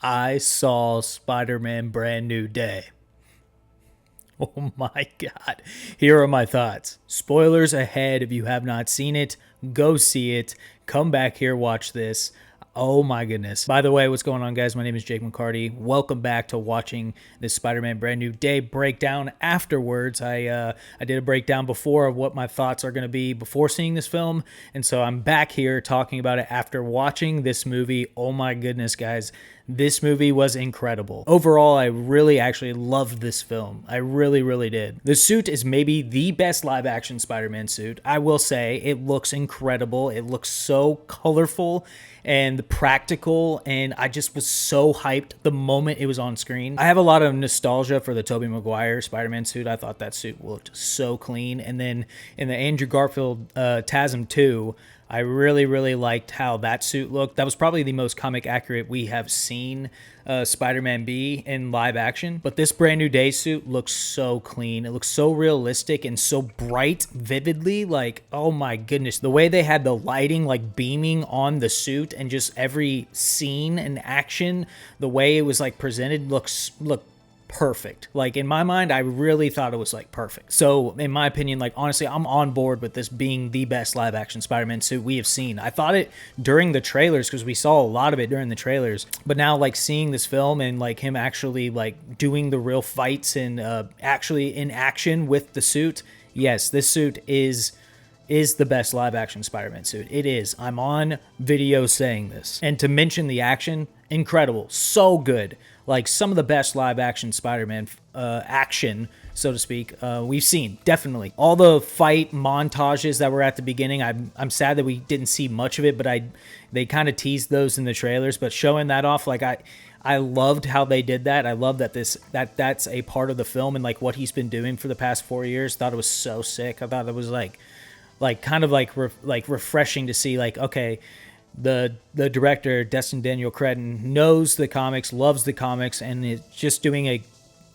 I saw Spider-Man Brand New Day. Oh my God. Here are my thoughts. Spoilers ahead if you have not seen it. Go see it. Come back here, watch this. Oh my goodness. By the way, what's going on, guys? My name is Jake McCarty. Welcome back to watching this Spider-Man Brand New Day breakdown afterwards. I did a breakdown before of what my thoughts are going to be before seeing this film. And so I'm back here talking about it after watching this movie. Oh my goodness, guys. This movie was incredible. Overall, I really actually loved this film. I really did. The suit is maybe the best live action Spider-Man suit. I will say it looks incredible. It looks so colorful and practical, and I just was so hyped the moment it was on screen. I have a lot of nostalgia for the Tobey Maguire Spider-Man suit. I thought that suit looked so clean. And then in the Andrew Garfield TASM 2, I really liked how that suit looked. That was probably the most comic accurate we have seen Spider-Man be in live action. But this Brand New Day suit looks so clean. It looks so realistic and so bright, vividly. Like, oh my goodness. The way they had the lighting like beaming on the suit and just every scene and action, the way it was like presented looked perfect. Like, in my mind, I really thought it was like perfect. So in my opinion, like, honestly, I'm on board with this being the best live action Spider-Man suit we have seen. I thought it during the trailers because we saw a lot of it during the trailers, but now like seeing this film and like him actually like doing the real fights and actually in action with the suit, yes, this suit is the best live action Spider-Man suit. It is. I'm on video saying this. And to mention the action, incredible. So good. Like some of the best live action Spider-Man action, so to speak, we've seen. Definitely. All the fight montages that were at the beginning, I'm sad that we didn't see much of it, but they kind of teased those in the trailers. But showing that off, like I loved how they did that. I love that that's a part of the film and like what he's been doing for the past 4 years. Thought it was so sick. I thought it was like kind of like refreshing to see, like, okay, the director Destin Daniel Cretton knows the comics, loves the comics, and is just doing a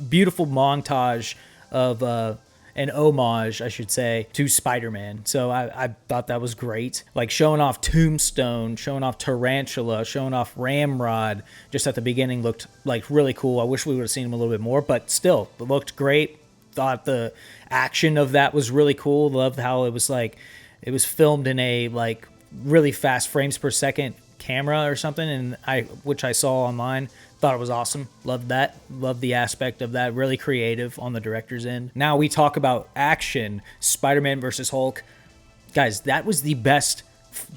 beautiful montage of an homage, I should say, to Spider-Man. So I thought that was great. Like showing off Tombstone, showing off Tarantula, showing off Ramrod just at the beginning looked like really cool. I wish we would have seen him a little bit more, but still, it looked great. Thought the action of that was really cool. Loved how it was like it was filmed in a like really fast frames per second camera or something, and which I saw online. Thought it was awesome. Loved that. Loved the aspect of that. Really creative on the director's end. Now we talk about action. Spider-Man versus Hulk. Guys, that was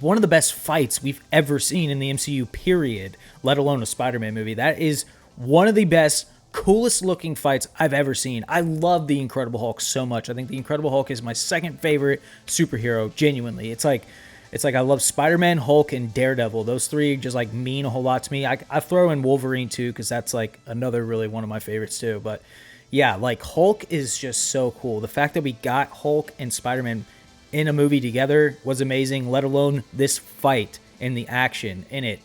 one of the best fights we've ever seen in the MCU, period, let alone a Spider-Man movie. That is one of the best, coolest looking fights I've ever seen. I love the Incredible Hulk so much. I think the Incredible Hulk is my second favorite superhero, genuinely. It's like I love Spider-Man, Hulk, and Daredevil. Those three just like mean a whole lot to me. I throw in Wolverine too because that's like another really one of my favorites too. But yeah, like Hulk is just so cool. The fact that we got Hulk and Spider-Man in a movie together was amazing, let alone this fight and the action in it.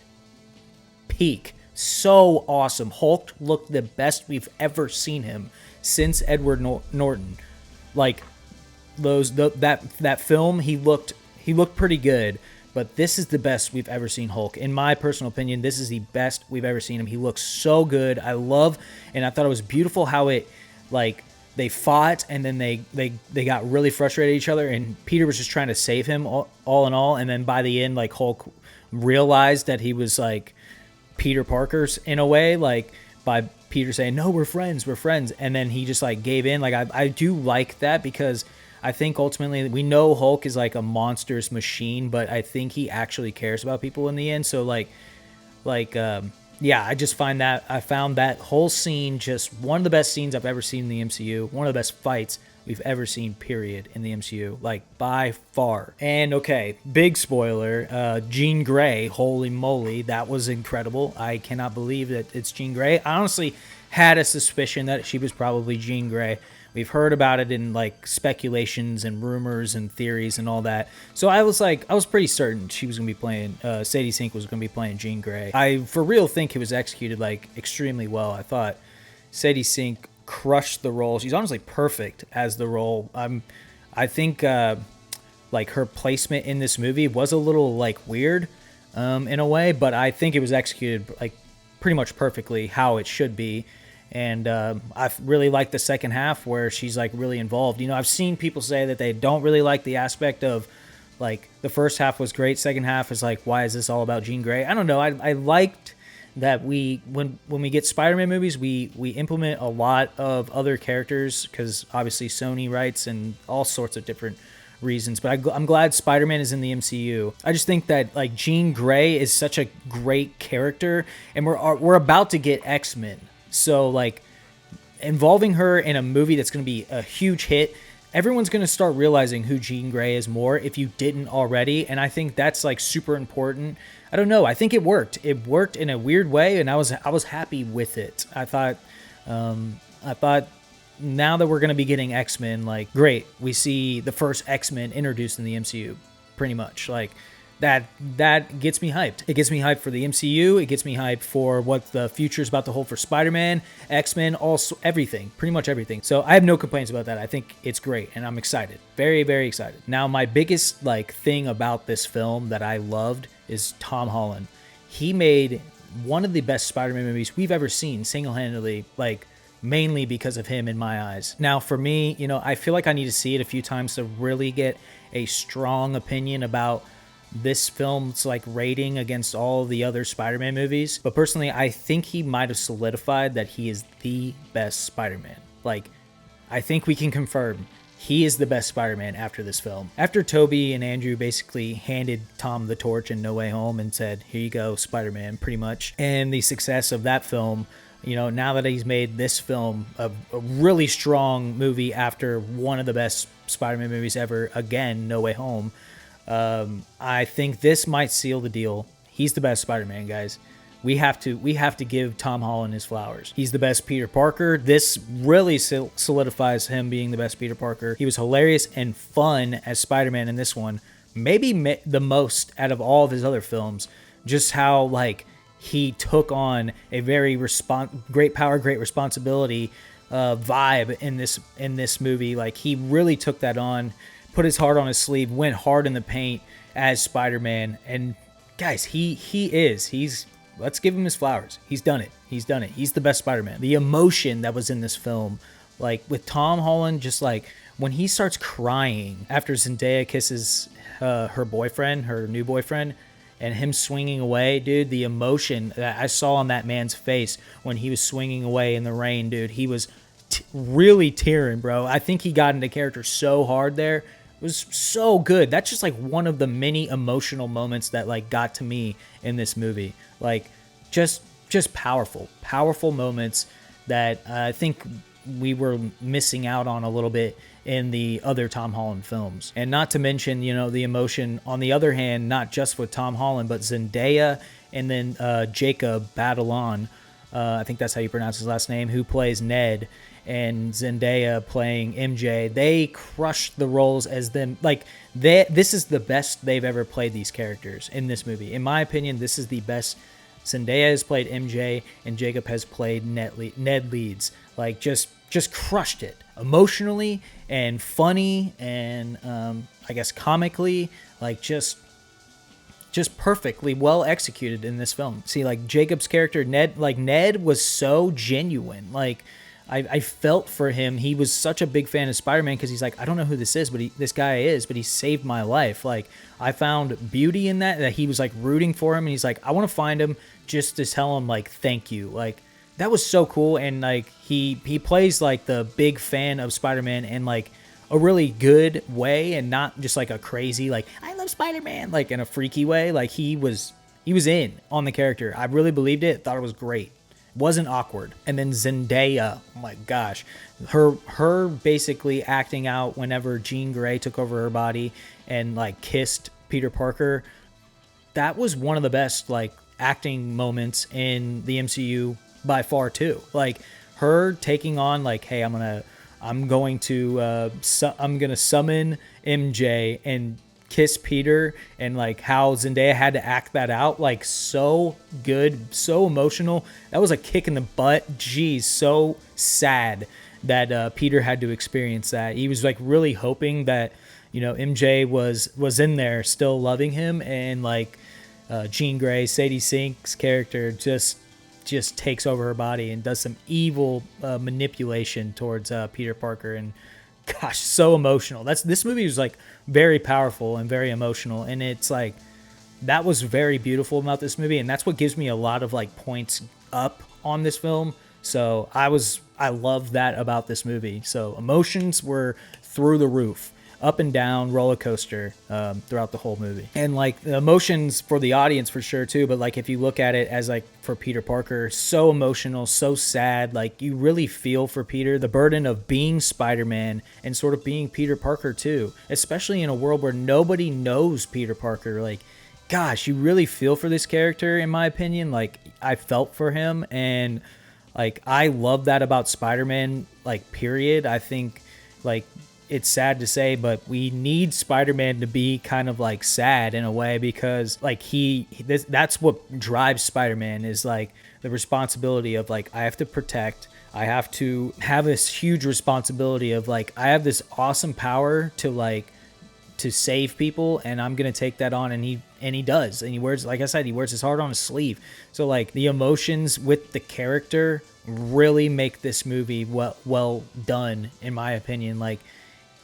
Peak. So awesome. Hulk looked the best we've ever seen him since Edward Norton. Like that film, he looked pretty good, but this is the best we've ever seen Hulk. In my personal opinion, this is the best we've ever seen him. He looks so good. I thought it was beautiful how it, like, they fought and then they got really frustrated at each other, and Peter was just trying to save him all in all, and then by the end, like, Hulk realized that he was, like, Peter Parker's in a way, like, by Peter saying, no, we're friends, and then he just, like, gave in. Like, I do like that because I think ultimately we know Hulk is like a monstrous machine, but I think he actually cares about people in the end. So yeah, I found that whole scene just one of the best scenes I've ever seen in the MCU. One of the best fights we've ever seen, period, in the MCU, like by far. And okay, big spoiler, Jean Grey, holy moly, that was incredible. I cannot believe that it's Jean Grey. I honestly had a suspicion that she was probably Jean Grey. We've heard about it in like speculations and rumors and theories and all that. So I was pretty certain she was going to be playing, Sadie Sink was going to be playing Jean Grey. I for real think it was executed like extremely well. I thought Sadie Sink crushed the role. She's honestly perfect as the role. I think like her placement in this movie was a little like weird in a way, but I think it was executed like pretty much perfectly how it should be. And I really like the second half where she's like really involved. You know, I've seen people say that they don't really like the aspect of like the first half was great, second half is like, why is this all about Jean Grey? I don't know. I liked that when we get Spider-Man movies, we implement a lot of other characters because obviously Sony writes and all sorts of different reasons. But I'm glad Spider-Man is in the MCU. I just think that like Jean Grey is such a great character, and we're about to get X-Men, so like involving her in a movie that's going to be a huge hit. Everyone's going to start realizing who Jean Grey is more if you didn't already. And I think that's like super important. I don't know. I think it worked. It worked in a weird way. And I was happy with it. I thought now that we're going to be getting X-Men, like great. We see the first X-Men introduced in the MCU pretty much. Like that gets me hyped. It gets me hyped for the MCU. It gets me hyped for what the future is about to hold for Spider-Man, X-Men, also everything, pretty much everything. So I have no complaints about that. I think it's great, and I'm excited, very, very excited. Now, my biggest like thing about this film that I loved is Tom Holland. He made one of the best Spider-Man movies we've ever seen, single-handedly, like mainly because of him in my eyes. Now, for me, you know, I feel like I need to see it a few times to really get a strong opinion about this film's like rating against all the other Spider-Man movies. But personally, I think he might have solidified that he is the best Spider-Man. Like, I think we can confirm he is the best Spider-Man after this film. After Tobey and Andrew basically handed Tom the torch in No Way Home and said, here you go, Spider-Man, pretty much. And the success of that film, you know, now that he's made this film a really strong movie after one of the best Spider-Man movies ever, again, No Way Home, I think this might seal the deal. He's the best Spider-Man, guys. We have to give Tom Holland his flowers. He's the best Peter Parker. This really solidifies him being the best Peter Parker. He was hilarious and fun as Spider-Man in this one. Maybe the most out of all of his other films. Just how like he took on a very great power, great responsibility vibe in this movie. Like he really took that on. Put his heart on his sleeve, went hard in the paint as Spider-Man. And guys, he's let's give him his flowers. He's done it. He's the best Spider-Man. The emotion that was in this film, like with Tom Holland, just like when he starts crying after Zendaya kisses her boyfriend, her new boyfriend, and him swinging away, dude, the emotion that I saw on that man's face when he was swinging away in the rain, dude, he was really tearing, bro. I think he got into character so hard there. It was so good. That's just like one of the many emotional moments that like got to me in this movie. Like just powerful moments that I think we were missing out on a little bit in the other Tom Holland films. And not to mention, you know, the emotion on the other hand, not just with Tom Holland, but Zendaya and then Jacob Batalon, I think that's how you pronounce his last name, who plays Ned, and Zendaya playing MJ. They crushed the roles as them. Like, this is the best they've ever played these characters in this movie. In my opinion, this is the best. Zendaya has played MJ, and Jacob has played Ned Leeds. Like, just crushed it. Emotionally and funny and, I guess, comically. Like, just perfectly well executed in this film. See, like, Jacob's character, Ned was so genuine. Like, I felt for him. He was such a big fan of Spider-Man because he's like, I don't know who this is, but this guy is, but he saved my life. Like, I found beauty in that he was like rooting for him, and he's like, I want to find him just to tell him like thank you. Like, that was so cool. And like he plays like the big fan of Spider-Man in like a really good way, and not just like a crazy like I love Spider-Man like in a freaky way. Like he was in on the character. I really believed it. Thought it was great. Wasn't awkward. And then Zendaya, oh my gosh, her basically acting out whenever Jean Grey took over her body and like kissed Peter Parker. That was one of the best like acting moments in the MCU by far too. Like her taking on like, hey, I'm gonna summon MJ and kiss Peter, and like how Zendaya had to act that out, like so good, so emotional. That was a kick in the butt. Jeez, so sad that Peter had to experience that. He was like really hoping that, you know, MJ was in there still loving him, and like Jean Grey, Sadie Sink's character, just just takes over her body and does some evil manipulation towards Peter Parker. And gosh, so emotional. This movie was like very powerful and very emotional, and it's like that was very beautiful about this movie, and that's what gives me a lot of like points up on this film. So I love that about this movie. So emotions were through the roof, up and down roller coaster throughout the whole movie. And like the emotions for the audience for sure too, but like if you look at it as like for Peter Parker, so emotional, so sad, like you really feel for Peter, the burden of being Spider-Man and sort of being Peter Parker too, especially in a world where nobody knows Peter Parker. Like, gosh, you really feel for this character, in my opinion. Like, I felt for him, and like I love that about Spider-Man, like, period. I think like it's sad to say, but we need Spider-Man to be kind of like sad in a way, because like that's what drives Spider-Man, is like the responsibility of like, I have to protect, I have to have this huge responsibility of like, I have this awesome power to save people, and I'm gonna take that on. And he does, and he wears, like I said, he wears his heart on his sleeve. So like the emotions with the character really make this movie well done, in my opinion. Like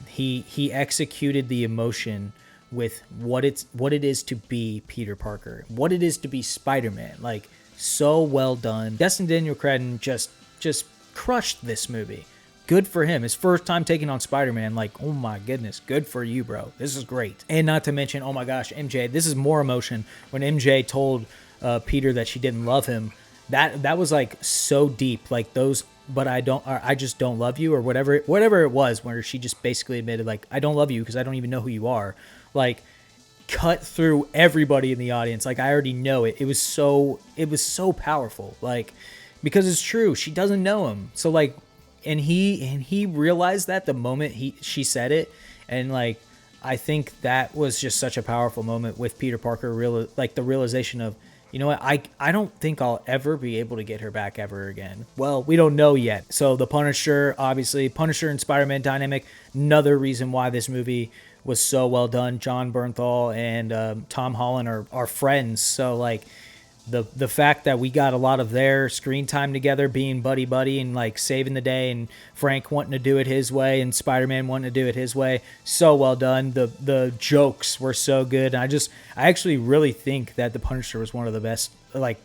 he executed the emotion with what it is to be Peter Parker, what it is to be Spider-Man, like so well done. Destin Daniel Cretton just crushed this movie. Good for him. His first time taking on Spider-Man. Like, oh my goodness. Good for you, bro. This is great. And not to mention, oh my gosh, MJ. This is more emotion. When MJ told Peter that she didn't love him, that was like so deep. Like those, but I just don't love you, or whatever it was, where she just basically admitted like, I don't love you because I don't even know who you are. Like, cut through everybody in the audience. Like, I already know it. It was so powerful. Like, because it's true. She doesn't know him. So like, and he realized that the moment she said it. And like, I think that was just such a powerful moment with Peter Parker, like the realization of, you know what, I don't think I'll ever be able to get her back ever again. Well, we don't know yet. So the Punisher, obviously, Punisher and Spider-Man dynamic, another reason why this movie was so well done. John Bernthal and Tom Holland are friends. So like, the fact that we got a lot of their screen time together, being buddy and like saving the day, and Frank wanting to do it his way and Spider-Man wanting to do it his way, so well done. The jokes were so good. And I actually really think that the Punisher was one of the best, like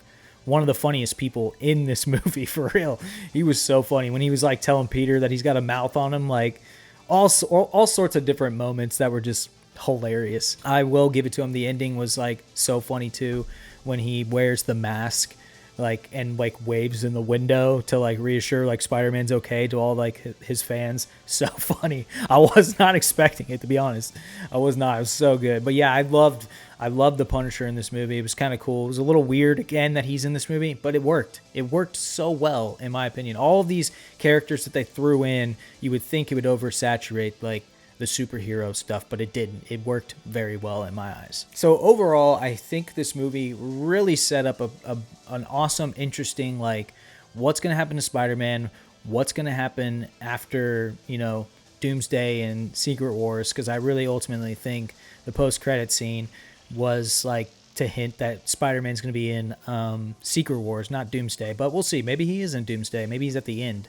one of the funniest people in this movie, for real. He was so funny when he was like telling Peter that he's got a mouth on him, like all sorts of different moments that were just hilarious. I will give it to him. The ending was like so funny too, when he wears the mask, like, and like waves in the window to like reassure like Spider-Man's okay to all like his fans. So funny. I was not expecting it, to be honest. I was not. It was so good. But yeah, I loved the Punisher in this movie. It was kind of cool. It was a little weird again that he's in this movie, but it worked. It worked so well, in my opinion. All of these characters that they threw in, you would think it would oversaturate like the superhero stuff, but it didn't. It worked very well in my eyes. So overall, I think this movie really set up an awesome, interesting, like, what's going to happen to Spider-Man, what's going to happen after, you know, Doomsday and Secret Wars, because I really ultimately think the post-credit scene was like to hint that Spider-Man's going to be in Secret Wars, not Doomsday, but we'll see. Maybe he is in Doomsday. Maybe he's at the end.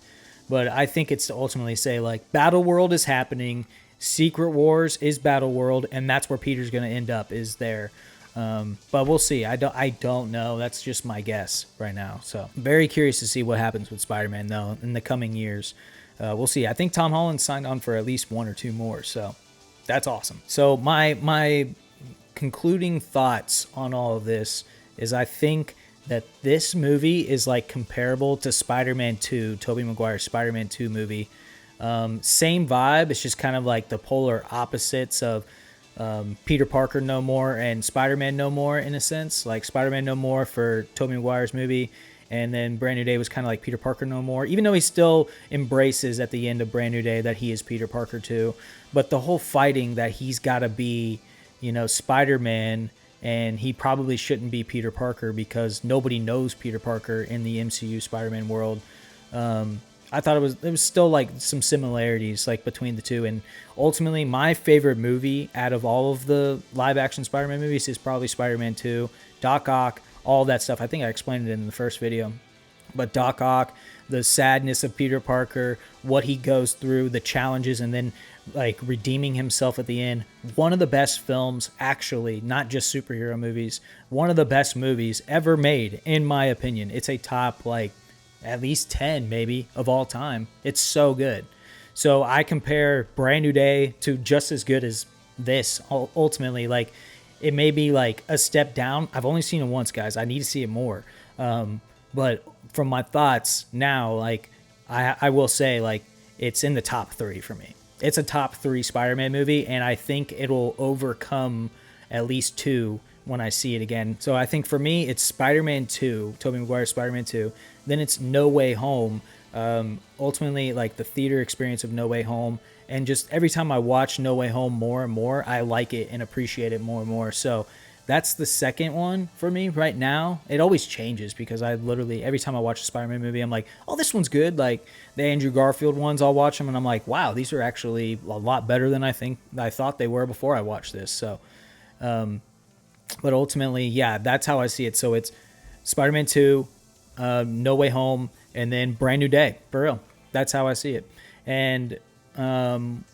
But I think it's to ultimately say, like, Battle World is happening, Secret Wars is Battle World, and that's where Peter's going to end up, is there. But we'll see. I don't know. That's just my guess right now. So very curious to see what happens with Spider-Man, though, in the coming years. We'll see. I think Tom Holland signed on for at least 1 or 2 more, so that's awesome. So my concluding thoughts on all of this is, I think that this movie is like comparable to Spider-Man 2, Tobey Maguire's Spider-Man 2 movie. Same vibe. It's just kind of like the polar opposites of Peter Parker No More and Spider-Man No More, in a sense. Like Spider-Man No More for Tobey Maguire's movie, and then Brand New Day was kind of like Peter Parker No More, even though he still embraces at the end of Brand New Day that he is Peter Parker too. But the whole fighting that he's got to be, you know, Spider-Man, and he probably shouldn't be Peter Parker because nobody knows Peter Parker in the MCU Spider-Man world. I thought there was still like some similarities like between the two, and ultimately my favorite movie out of all of the live action Spider-Man movies is probably Spider-Man 2, Doc Ock, all that stuff. I think I explained it in the first video. But Doc Ock, the sadness of Peter Parker, what he goes through, the challenges, and then like redeeming himself at the end. One of the best films, actually, not just superhero movies, one of the best movies ever made, in my opinion. It's a top, like, at least 10 maybe of all time. It's so good. So I compare Brand New Day to just as good as this. Ultimately, like, it may be like a step down. I've only seen it once, guys. I need to see it more. But from my thoughts now, like, I will say, like, it's in the top 3 for me. It's a top 3 Spider-Man movie, and I think it'll overcome at least 2 when I see it again. So I think for me, it's Spider-Man 2, Tobey Maguire's Spider-Man 2. Then it's No Way Home. Ultimately, like, the theater experience of No Way Home. And just every time I watch No Way Home more and more, I like it and appreciate it more and more. So that's the second one for me right now. It always changes because I literally, every time I watch a Spider-Man movie, I'm like, oh, this one's good. Like the Andrew Garfield ones, I'll watch them and I'm like, wow, these are actually a lot better than I thought they were before I watched this. So, but ultimately, yeah, that's how I see it. So it's Spider-Man 2, No Way Home, and then Brand New Day, for real. That's how I see it. And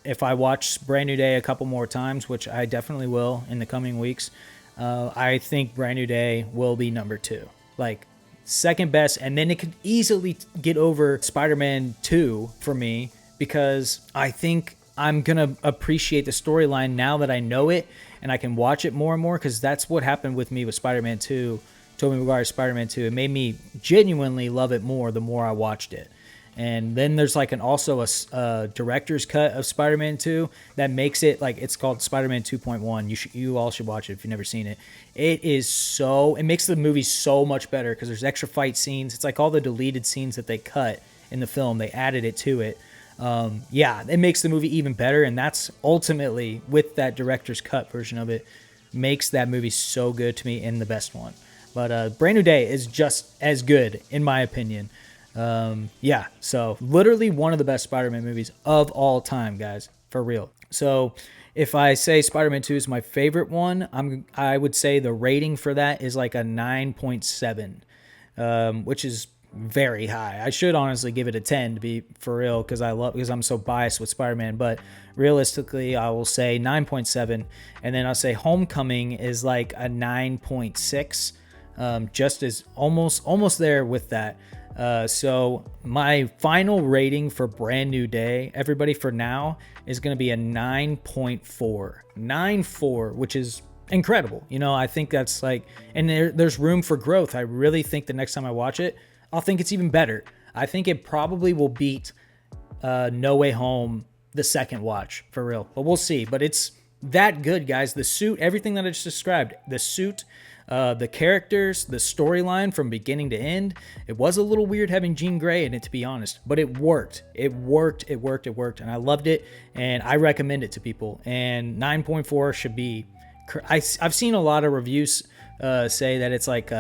if I watch Brand New Day a couple more times, which I definitely will in the coming weeks, I think Brand New Day will be number 2. Like, second best, and then it could easily get over Spider-Man 2 for me because I think I'm going to appreciate the storyline now that I know it and I can watch it more and more because that's what happened with me with Spider-Man 2, Tobey Maguire's Spider-Man 2. It made me genuinely love it more the more I watched it. And then there's like also a director's cut of Spider-Man 2 that makes it like, it's called Spider-Man 2.1. You all should watch it if you've never seen it. It makes the movie so much better because there's extra fight scenes. It's like all the deleted scenes that they cut in the film, they added it to it. Yeah, it makes the movie even better. And that's ultimately, with that director's cut version of it, makes that movie so good to me and the best one. But Brand New Day is just as good, in my opinion. Yeah, so literally one of the best Spider-Man movies of all time, guys, for real. So if I say Spider-Man 2 is my favorite one, I would say the rating for that is like a 9.7, which is very high. I should honestly give it a 10 to be for real because I'm so biased with Spider-Man, but realistically I will say 9.7, and then I'll say Homecoming is like a 9.6, just as almost there with that. So my final rating for Brand New Day, everybody, for now is going to be a 9.4, 9.4, which is incredible. You know, I think that's like, and there's room for growth. I really think the next time I watch it, I'll think it's even better. I think it probably will beat No Way Home the second watch, for real, but we'll see. But it's that good, guys. The suit, everything that I just described, the suit, the characters, the storyline from beginning to end. It was a little weird having Jean Grey in it, to be honest, but it worked. It worked, and I loved it, and I recommend it to people. And 9.4 should be... I've seen a lot of reviews say that it's like...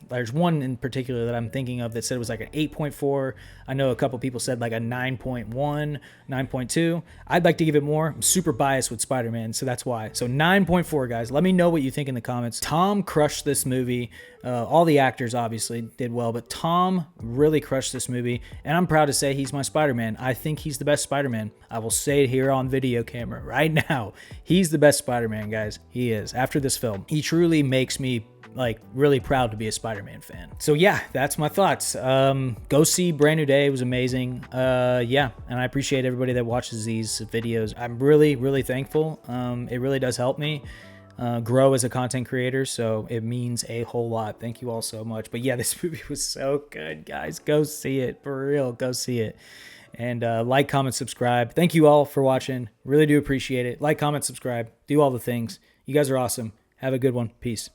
there's one in particular that I'm thinking of that said it was like an 8.4. I know a couple people said like a 9.1, 9.2. I'd like to give it more. I'm super biased with Spider-Man, so that's why. So 9.4, guys. Let me know what you think in the comments. Tom crushed this movie. All the actors obviously did well, but Tom really crushed this movie, and I'm proud to say he's my Spider-Man. I think he's the best Spider-Man. I will say it here on video camera right now. He's the best Spider-Man, guys. He is. After this film, he truly makes me like really proud to be a Spider-Man fan. So yeah, that's my thoughts. Go see Brand New Day. It was amazing. Yeah, and I appreciate everybody that watches these videos. I'm really, really thankful. It really does help me grow as a content creator, so it means a whole lot. Thank you all so much. But yeah, this movie was so good, guys. Go see it, for real. Go see it. And like, comment, subscribe. Thank you all for watching. Really do appreciate it. Like, comment, subscribe. Do all the things. You guys are awesome. Have a good one. Peace.